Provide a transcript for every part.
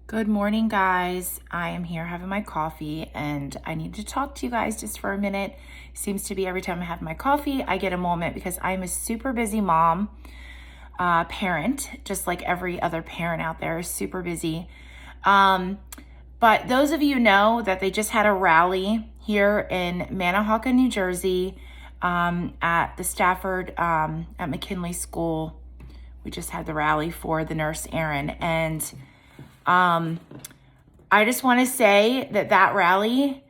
Good morning, guys. I am here having my coffee and I need to talk to you guys just for a minute. Seems to be every time I have my coffee, I get a moment because I'm a super busy mom, parent, just like every other parent out there is super busy. But those of you know that they just had a rally here in Manahawkin, New Jersey, at the Stafford, at McKinley School. We just had the rally for the nurse Erin, and I just want to say that rally,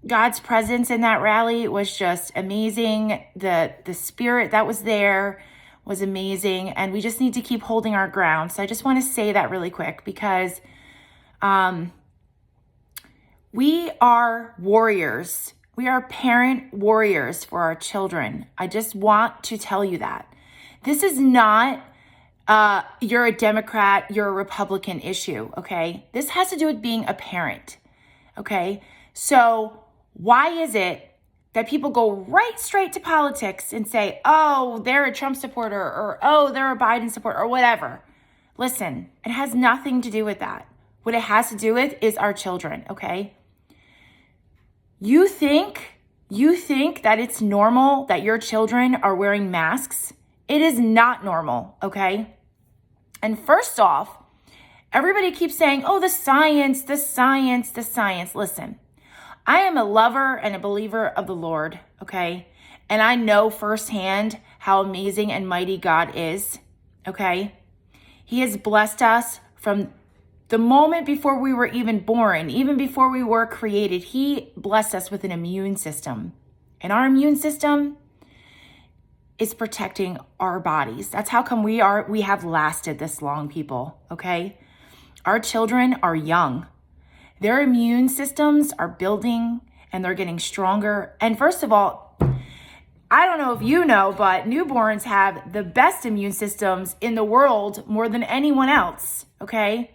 God's presence in that rally was just amazing. The spirit that was there was amazing, and we just need to keep holding our ground. So I just want to say that really quick because we are warriors. We are parent warriors for our children. I just want to tell you that. This is not you're a Democrat, you're a Republican issue, okay? This has to do with being a parent, okay? So why is it that people go right straight to politics and say, oh, they're a Trump supporter, or oh, they're a Biden supporter, or whatever? Listen, it has nothing to do with that. What it has to do with is our children, okay? You think that it's normal that your children are wearing masks? It is not normal, okay? And first off, everybody keeps saying, oh, the science, the science, the science. Listen, I am a lover and a believer of the Lord, okay? And I know firsthand how amazing and mighty God is, okay? He has blessed us from the moment before we were even born, even before we were created. He blessed us with an immune system. And our immune system is protecting our bodies. That's how come we have lasted this long, people, okay? Our children are young. Their immune systems are building and they're getting stronger. And first of all, I don't know if you know, but newborns have the best immune systems in the world more than anyone else, okay?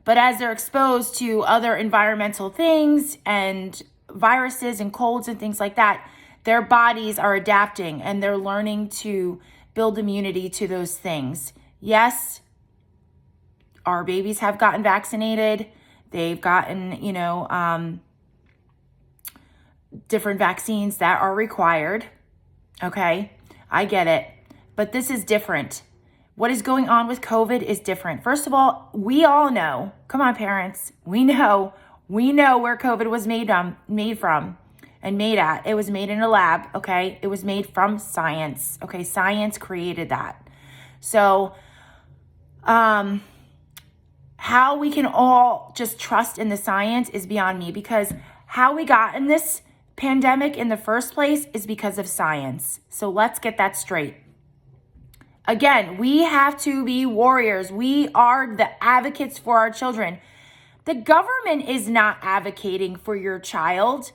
But as they're exposed to other environmental things and viruses and colds and things like that, their bodies are adapting and they're learning to build immunity to those things. Yes, our babies have gotten vaccinated. They've gotten, different vaccines that are required. Okay, I get it. But this is different. What is going on with COVID is different. First of all, we all know, come on, parents, we know where COVID was made from. And made at. It was made in a lab, okay? It was made from science, okay? Science created that. So, how we can all just trust in the science is beyond me, because how we got in this pandemic in the first place is because of science. So let's get that straight. Again, we have to be warriors. We are the advocates for our children. The government is not advocating for your child.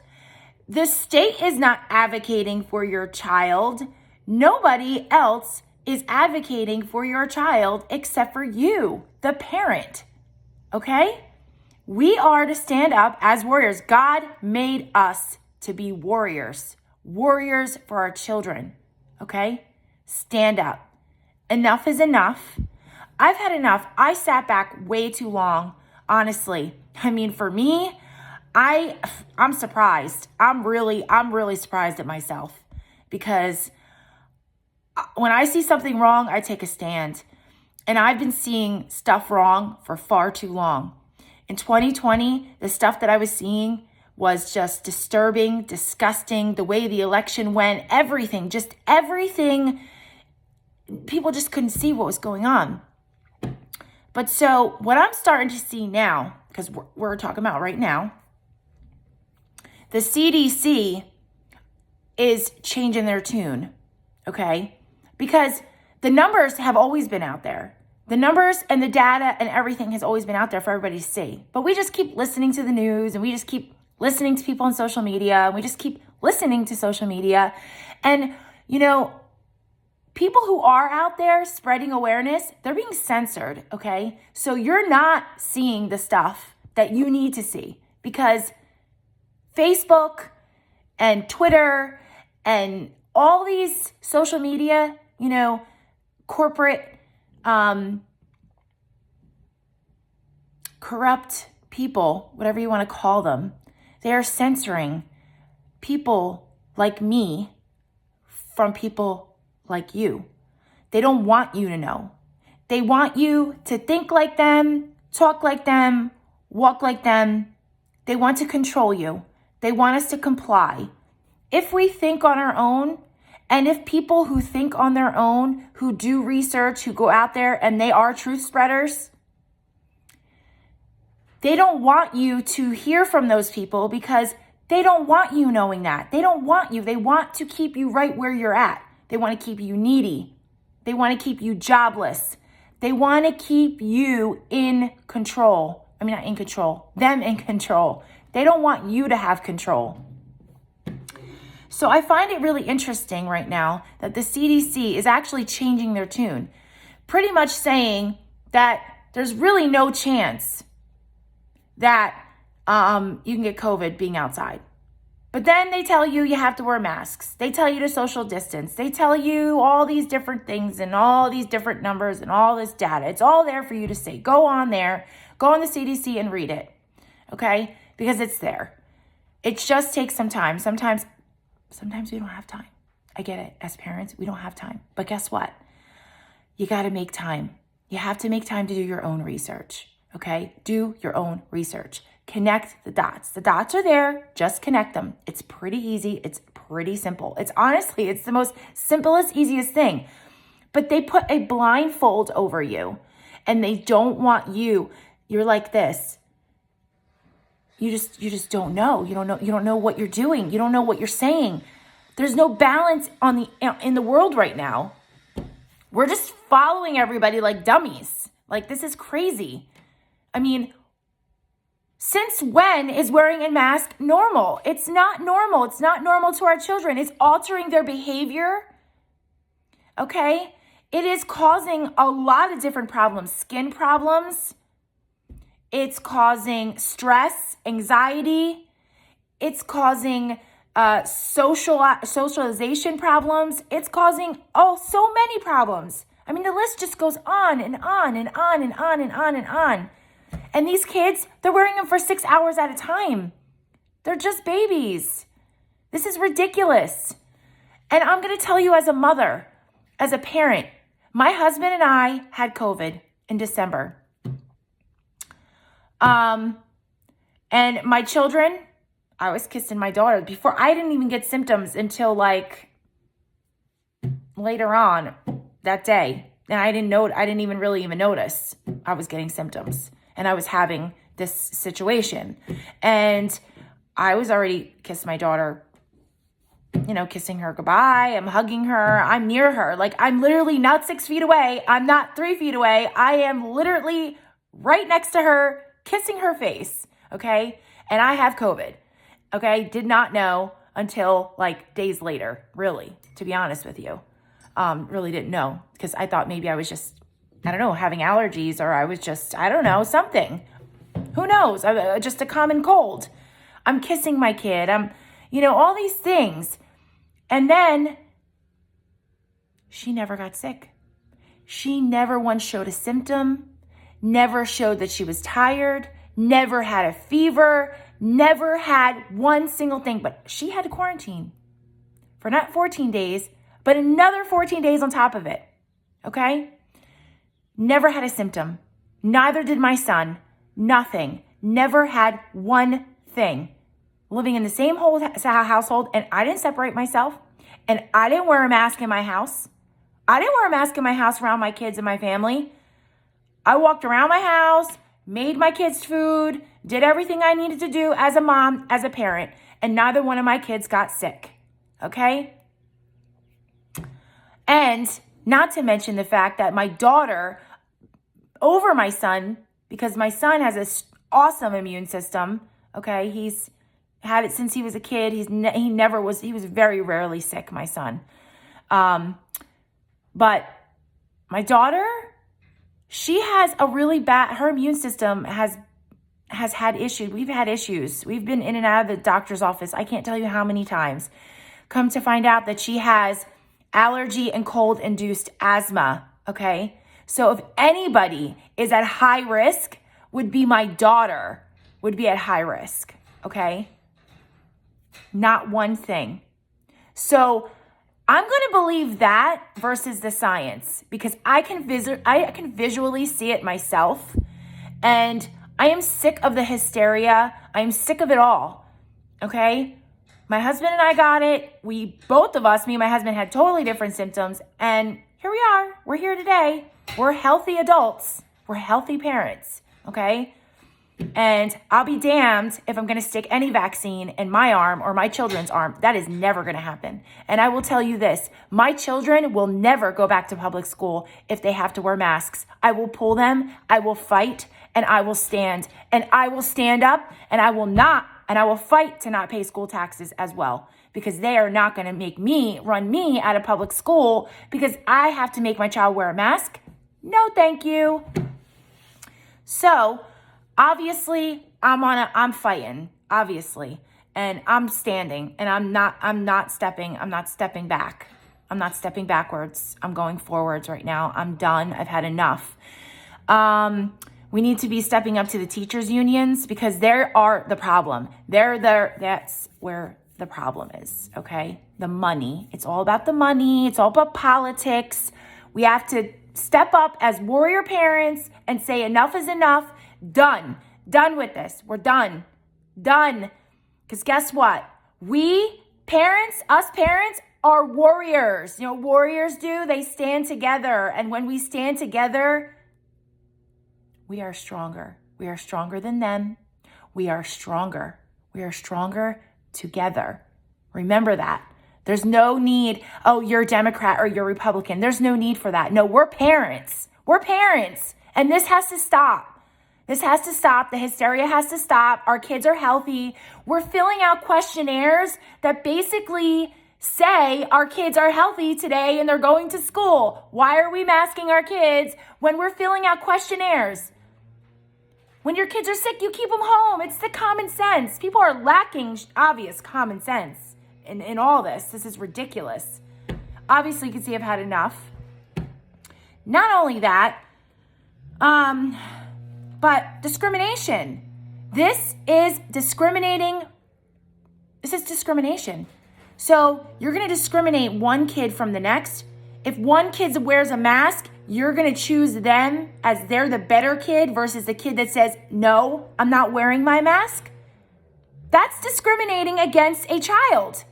The state is not advocating for your child. Nobody else is advocating for your child except for you, the parent. Okay? We are to stand up as warriors. God made us to be warriors for our children. Okay? Stand up. Enough is enough. I've had enough. I sat back way too long, honestly. I mean, for me, I'm surprised. I'm really surprised at myself, because when I see something wrong, I take a stand. And I've been seeing stuff wrong for far too long. In 2020, the stuff that I was seeing was just disturbing, disgusting. The way the election went, everything. People just couldn't see what was going on. But so what I'm starting to see now, because we're talking about right now, the CDC is changing their tune, okay? Because the numbers have always been out there. The numbers and the data and everything has always been out there for everybody to see. But we just keep listening to the news, and we just keep listening to people on social media, and we just keep listening to social media. And, people who are out there spreading awareness, they're being censored, okay? So you're not seeing the stuff that you need to see, because Facebook and Twitter and all these social media, corporate corrupt people, whatever you want to call them, they are censoring people like me from people like you. They don't want you to know. They want you to think like them, talk like them, walk like them. They want to control you. They want us to comply. If we think on our own, and if people who think on their own, who do research, who go out there and they are truth spreaders, they don't want you to hear from those people because they don't want you knowing that. They don't want you. They want to keep you right where you're at. They want to keep you needy. They want to keep you jobless. They want to keep you in control. I mean, not in control, them in control. They don't want you to have control. So I find it really interesting right now that the CDC is actually changing their tune, pretty much saying that there's really no chance that you can get COVID being outside. But then they tell you have to wear masks. They tell you to social distance. They tell you all these different things and all these different numbers and all this data. It's all there for you to see. Go on there, go on the CDC and read it, okay? Because it's there. It just takes some time. Sometimes we don't have time. I get it. As parents, we don't have time. But guess what? You got to make time. You have to make time to do your own research, okay? Do your own research. Connect the dots. The dots are there. Just connect them. It's pretty easy. It's pretty simple. It's the most simplest, easiest thing. But they put a blindfold over you and they don't want you. You're like this. You just don't know. You don't know what you're doing. You don't know what you're saying. There's no balance in the world right now. We're just following everybody like dummies. Like, this is crazy. I mean, since when is wearing a mask normal? It's not normal. It's not normal to our children. It's altering their behavior. Okay? It is causing a lot of different problems. Skin problems. It's causing stress, anxiety. It's causing socialization problems. It's causing, so many problems. I mean, the list just goes on and on and on and on and on and on. And these kids, they're wearing them for 6 hours at a time. They're just babies. This is ridiculous. And I'm going to tell you, as a mother, as a parent, my husband and I had COVID in December. And my children, I was kissing my daughter before. I didn't even get symptoms until like later on that day. And I didn't even really notice I was getting symptoms and I was having this situation. And I was already kissed my daughter, kissing her goodbye. I'm hugging her. I'm near her. Like, I'm literally not 6 feet away. I'm not 3 feet away. I am literally right next to her, kissing her face, okay? And I have COVID, okay? Did not know until like days later, really, to be honest with you. Really didn't know because I thought maybe I was just, having allergies, or I was just, something. Who knows? Just a common cold. I'm kissing my kid. I'm, all these things. And then she never got sick. She never once showed a symptom. Never showed that she was tired, never had a fever, never had one single thing. But she had to quarantine for not 14 days, but another 14 days on top of it, okay? Never had a symptom. Neither did my son. Nothing. Never had one thing. Living in the same household, and I didn't separate myself, and I didn't wear a mask in my house. I didn't wear a mask in my house around my kids and my family. I walked around my house, made my kids food, did everything I needed to do as a mom, as a parent, and neither one of my kids got sick, okay? And not to mention the fact that my daughter, over my son, because my son has this awesome immune system, okay? He's had it since he was a kid. He was very rarely sick, my son. But my daughter, she has a really bad, her immune system has had issues. We've had issues. We've been in and out of the doctor's office. I can't tell you how many times. Come to find out that she has allergy and cold-induced asthma, okay? So if anybody is at high risk would be my daughter would be at high risk, okay? Not one thing. So I'm going to believe that versus the science because I can visually see it myself, and I am sick of the hysteria. I am sick of it all, okay? My husband and I got it. Both of us, me and my husband, had totally different symptoms, and here we are. We're here today. We're healthy adults. We're healthy parents, okay? And I'll be damned if I'm going to stick any vaccine in my arm or my children's arm. That is never going to happen. And I will tell you this, my children will never go back to public school if they have to wear masks. I will pull them, I will fight, and I will stand. And I will stand up, and I will fight to not pay school taxes as well. Because they are not going to run me out of public school because I have to make my child wear a mask. No, thank you. So, obviously, I'm fighting, obviously, and I'm standing, and I'm not stepping back. I'm not stepping backwards. I'm going forwards right now. I'm done. I've had enough. We need to be stepping up to the teachers' unions because they are the problem. That's where the problem is, okay? The money. It's all about the money. It's all about politics. We have to step up as warrior parents and say enough is enough. Done with this. We're done. Because guess what? Us parents are warriors. You know what warriors do? They stand together. And when we stand together, we are stronger. We are stronger than them. We are stronger. We are stronger together. Remember that. There's no need, oh, you're a Democrat or you're Republican. There's no need for that. No, we're parents. And this has to stop. The hysteria has to stop. Our kids are healthy. We're filling out questionnaires that basically say our kids are healthy today and they're going to school. Why are we masking our kids when we're filling out questionnaires? When your kids are sick, you keep them home. It's the common sense. People are lacking obvious common sense in all this. This is ridiculous. Obviously, you can see I've had enough. Not only that, but discrimination. This is discriminating. This is discrimination. So you're going to discriminate one kid from the next. If one kid wears a mask, you're going to choose them as they're the better kid versus the kid that says, no, I'm not wearing my mask. That's discriminating against a child.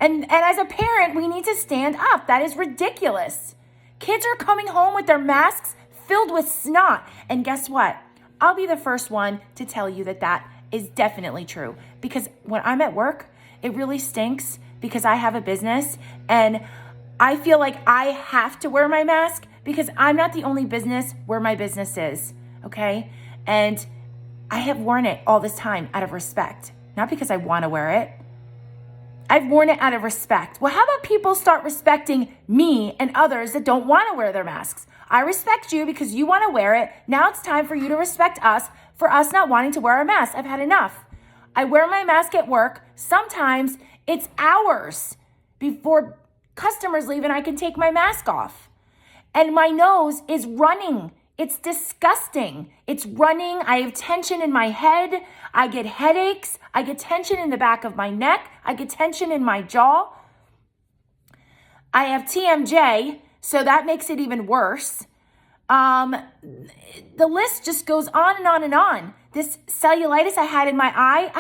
And as a parent, we need to stand up. That is ridiculous. Kids are coming home with their masks filled with snot. And guess what? I'll be the first one to tell you that is definitely true. Because when I'm at work, it really stinks because I have a business and I feel like I have to wear my mask because I'm not the only business where my business is, okay? And I have worn it all this time out of respect, not because I want to wear it. I've worn it out of respect. Well, how about people start respecting me and others that don't want to wear their masks? I respect you because you want to wear it. Now it's time for you to respect us for us not wanting to wear our masks. I've had enough. I wear my mask at work. Sometimes it's hours before customers leave and I can take my mask off. And my nose is running. It's disgusting. It's running. I have tension in my head. I get headaches. I get tension in the back of my neck. I get tension in my jaw. I have TMJ, so that makes it even worse. The list just goes on and on and on. This cellulitis I had in my eye,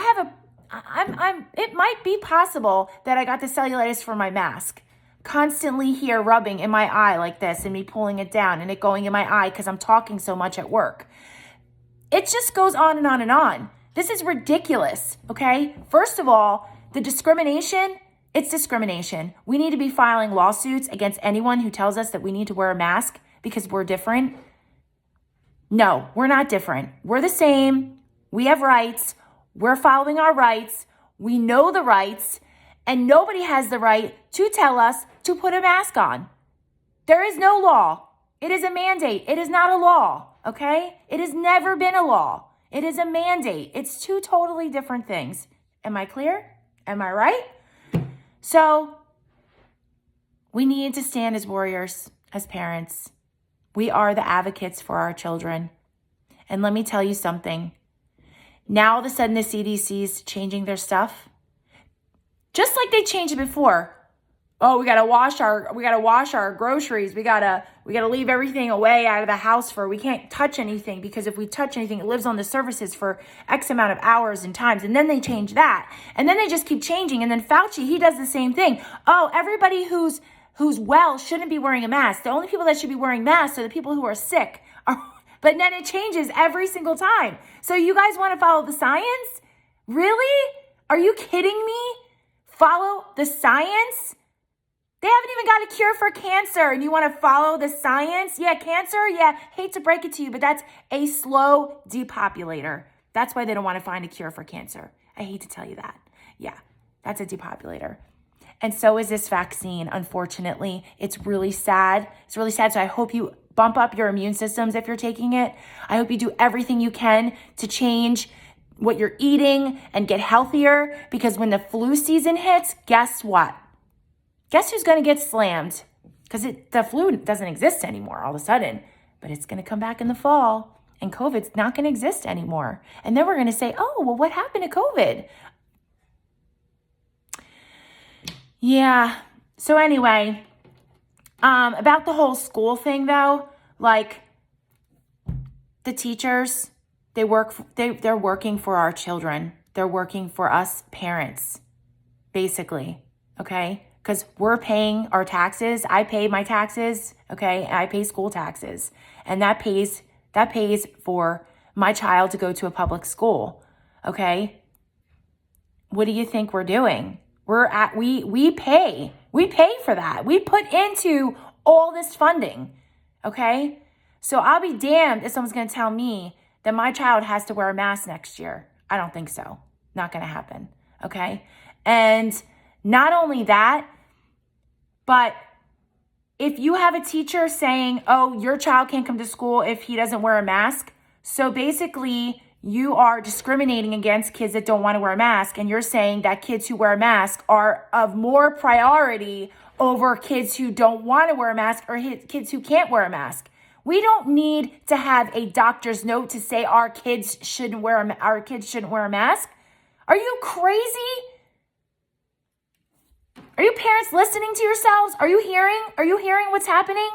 it might be possible that I got the cellulitis from my mask. Constantly here rubbing in my eye like this and me pulling it down and it going in my eye because I'm talking so much at work. It just goes on and on and on. This is ridiculous, okay? First of all, the discrimination, it's discrimination. We need to be filing lawsuits against anyone who tells us that we need to wear a mask because we're different. No, we're not different. We're the same. We have rights. We're following our rights. We know the rights. And nobody has the right to tell us to put a mask on. There is no law. It is a mandate. It is not a law, okay? It has never been a law. It is a mandate. It's two totally different things. Am I clear? Am I right? So we need to stand as warriors, as parents. We are the advocates for our children. And let me tell you something. Now all of a sudden the CDC's changing their stuff. Just like they changed it before. Oh, we gotta wash our groceries. We gotta leave everything away out of the house we can't touch anything, because if we touch anything, it lives on the surfaces for X amount of hours and times. And then they change that. And then they just keep changing. And then Fauci, he does the same thing. Oh, everybody who's well shouldn't be wearing a mask. The only people that should be wearing masks are the people who are sick. But then it changes every single time. So you guys want to follow the science? Really? Are you kidding me? Follow the science? They haven't even got a cure for cancer, and you want to follow the science? Yeah, cancer, yeah, hate to break it to you, but that's a slow depopulator. That's why they don't want to find a cure for cancer. I hate to tell you that. Yeah, that's a depopulator. And so is this vaccine, unfortunately. It's really sad. It's really sad. So I hope you bump up your immune systems if you're taking it. I hope you do everything you can to change what you're eating and get healthier, because when the flu season hits, guess what? Guess who's going to get slammed? Because the flu doesn't exist anymore all of a sudden, but it's going to come back in the fall, and COVID's not going to exist anymore. And then we're going to say, oh, well, what happened to COVID? Yeah. So anyway, about the whole school thing though, like the teachers, they're working for our children. They're working for us parents, basically. Okay. Because we're paying our taxes. I pay my taxes. Okay. I pay school taxes, and that pays for my child to go to a public school. Okay. What do you think we're doing? We pay for that. We put into all this funding. Okay. So I'll be damned if someone's going to tell me that my child has to wear a mask next year. I don't think so. Not going to happen. Okay. And not only that, but if you have a teacher saying, oh, your child can't come to school if he doesn't wear a mask. So basically you are discriminating against kids that don't want to wear a mask. And you're saying that kids who wear a mask are of more priority over kids who don't want to wear a mask or kids who can't wear a mask. We don't need to have a doctor's note to say our kids shouldn't wear a mask. Are you crazy? Are you parents listening to yourselves? Are you hearing what's happening?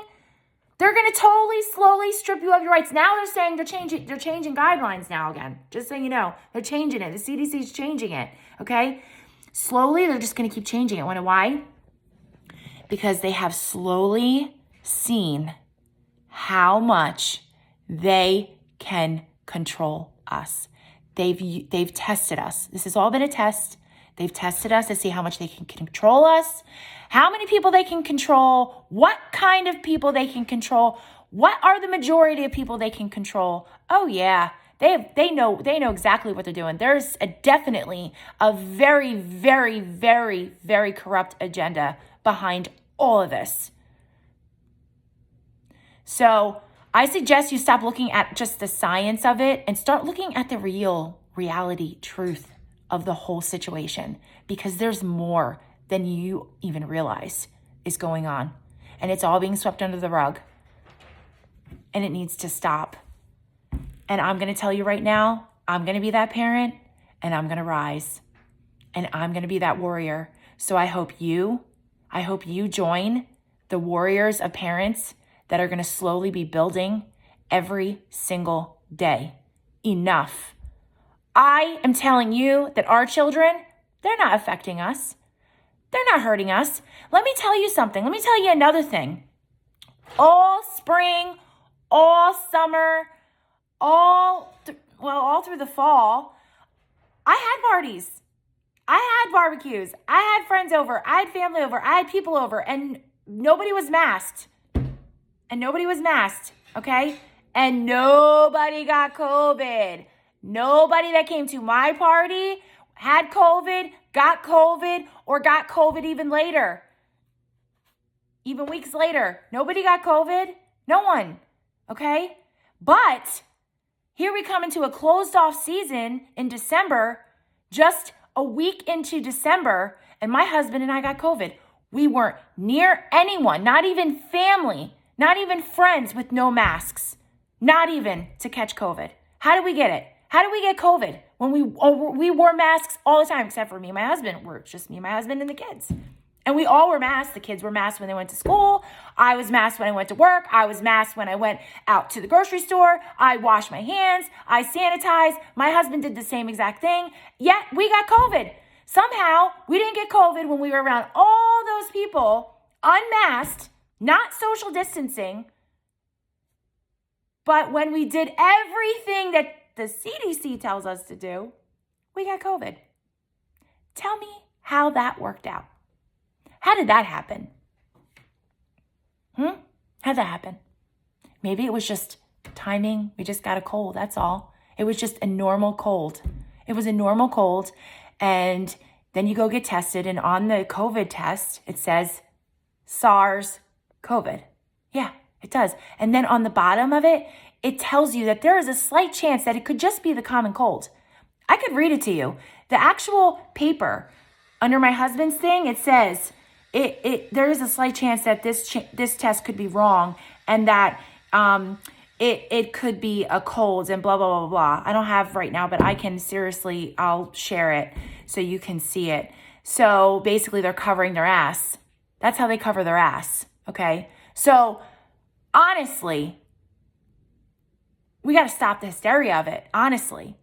They're going to totally slowly strip you of your rights. Now they're saying they're changing guidelines now again. Just so you know, they're changing it. The CDC's changing it. Okay? Slowly, they're just going to keep changing it. Wanna know why? Because they have slowly seen how much they can control us. They've tested us. This has all been a test. They've tested us to see how much they can control us, how many people they can control, what kind of people they can control, what are the majority of people they can control. Oh yeah, they know exactly what they're doing. There's definitely a very, very, very, very corrupt agenda behind all of this. So I suggest you stop looking at just the science of it and start looking at the reality, truth of the whole situation, because there's more than you even realize is going on, and it's all being swept under the rug, and it needs to stop. And I'm going to tell you right now, I'm going to be that parent, and I'm going to rise, and I'm going to be that warrior. So I hope you join the warriors of parents that are going to slowly be building every single day. Enough. I am telling you that our children, they're not affecting us. They're not hurting us. Let me tell you something. Let me tell you another thing. All spring, all summer, all through the fall, I had parties. I had barbecues. I had friends over. I had family over. I had people over, and nobody was masked. Okay? And nobody got COVID. Nobody that came to my party had COVID, got COVID, or got COVID even later. Even weeks later. Nobody got COVID. No one. Okay? But here we come into a closed off season in December, just a week into December, and my husband and I got COVID. We weren't near anyone, not even family, not even friends with no masks, not even to catch COVID. How did we get it? How did we get COVID when we wore masks all the time, except for me and my husband? We're just me and my husband and the kids. And we all were masked. The kids were masked when they went to school. I was masked when I went to work. I was masked when I went out to the grocery store. I washed my hands. I sanitized. My husband did the same exact thing. Yet we got COVID. Somehow we didn't get COVID when we were around all those people unmasked, not social distancing. But when we did everything that the CDC tells us to do, we got COVID. Tell me how that worked out. How did that happen? How did that happen? Maybe it was just timing. We just got a cold, that's all. It was just a normal cold. It was a normal cold. And then you go get tested. And on the COVID test, it says SARS COVID. Yeah, it does. And then on the bottom of it, it tells you that there is a slight chance that it could just be the common cold. I could read it to you. The actual paper under my husband's thing, it says there is a slight chance that this test could be wrong and that it could be a cold and blah, blah, blah, blah. I don't have right now, but I'll share it so you can see it. So basically they're covering their ass. That's how they cover their ass, okay? So honestly, we got to stop the hysteria of it, honestly,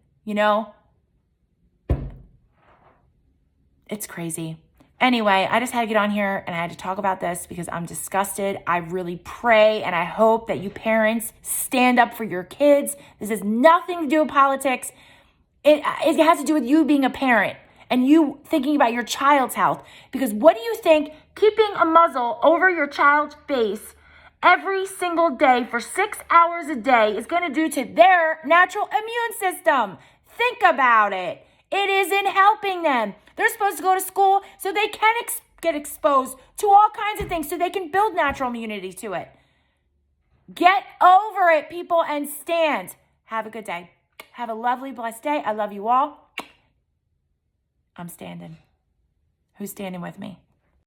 It's crazy. Anyway, I just had to get on here and I had to talk about this because I'm disgusted. I really pray and I hope that you parents stand up for your kids. This has nothing to do with politics. It has to do with you being a parent and you thinking about your child's health. Because what do you think keeping a muzzle over your child's face every single day for 6 hours a day is going to do to their natural immune system? Think about it. It isn't helping them. They're supposed to go to school so they can get exposed to all kinds of things so they can build natural immunity to it. Get over it, people, and stand. Have a good day. Have a lovely, blessed day. I love you all. I'm standing. Who's standing with me?